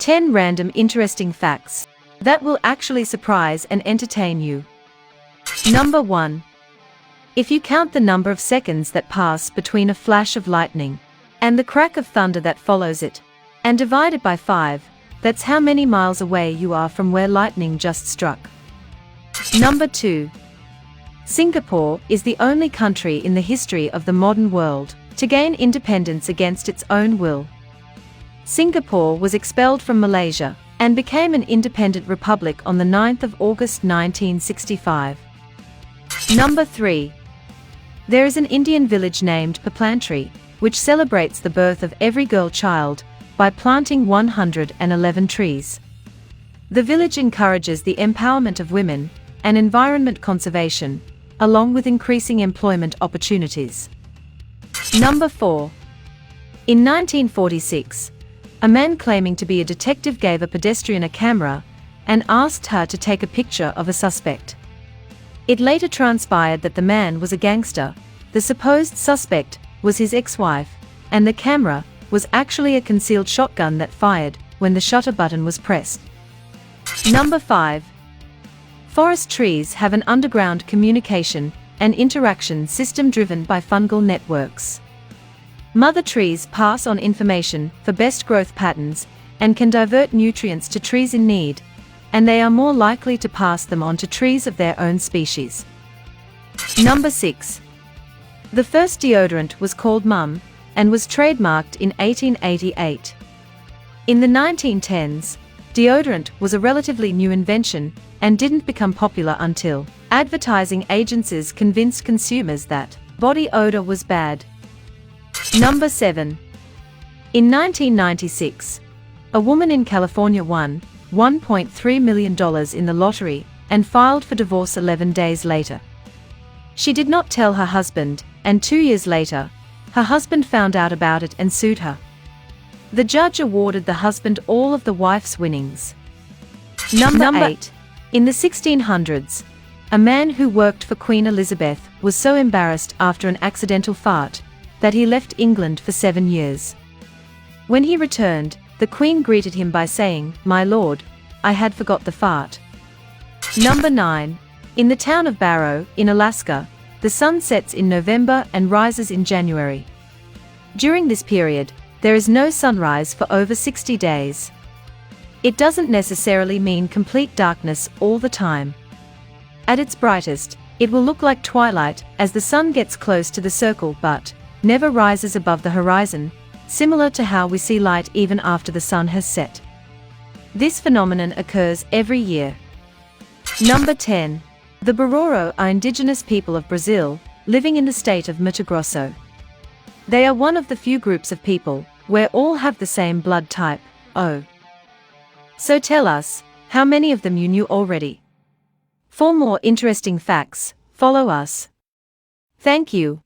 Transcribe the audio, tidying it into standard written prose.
10 random interesting facts that will actually surprise and entertain you. Number 1. If you count the number of seconds that pass between a flash of lightning and the crack of thunder that follows it, and divide it by 5, that's how many miles away you are from where lightning just struck. Number 2. Singapore is the only country in the history of the modern world to gain independence against its own will. Singapore was expelled from Malaysia and became an independent republic on the 9th of August 1965. Number 3. There is an Indian village named Paplantry, which celebrates the birth of every girl child by planting 111 trees. The village encourages the empowerment of women and environment conservation, along with increasing employment opportunities. Number 4. In 1946, a man claiming to be a detective gave a pedestrian a camera and asked her to take a picture of a suspect. It later transpired that the man was a gangster, the supposed suspect was his ex-wife, and the camera was actually a concealed shotgun that fired when the shutter button was pressed. Number 5. Forest trees have an underground communication and interaction system driven by fungal networks. Mother trees pass on information for best growth patterns and can divert nutrients to trees in need, and they are more likely to pass them on to trees of their own species. Number 6. The first deodorant was called Mum and was trademarked in 1888. In the 1910s, deodorant was a relatively new invention and didn't become popular until advertising agencies convinced consumers that body odor was bad. Number 7. In 1996, a woman in California won $1.3 million in the lottery and filed for divorce 11 days later. She did not tell her husband, and 2 years later, her husband found out about it and sued her. The judge awarded the husband all of the wife's winnings. Number 8. In the 1600s, a man who worked for Queen Elizabeth was so embarrassed after an accidental fart that he left England for 7 years. When he returned, the Queen greeted him by saying, "My lord, I had forgot the fart." Number 9. In the town of Barrow, in Alaska, the sun sets in November and rises in January. During this period, there is no sunrise for over 60 days. It doesn't necessarily mean complete darkness all the time. At its brightest, it will look like twilight as the sun gets close to the circle but never rises above the horizon, similar to how we see light even after the sun has set. This phenomenon occurs every year. Number 10. The Bororo are indigenous people of Brazil, living in the state of Mato Grosso. They are one of the few groups of people where all have the same blood type, O. So tell us, how many of them you knew already? For more interesting facts, follow us. Thank you.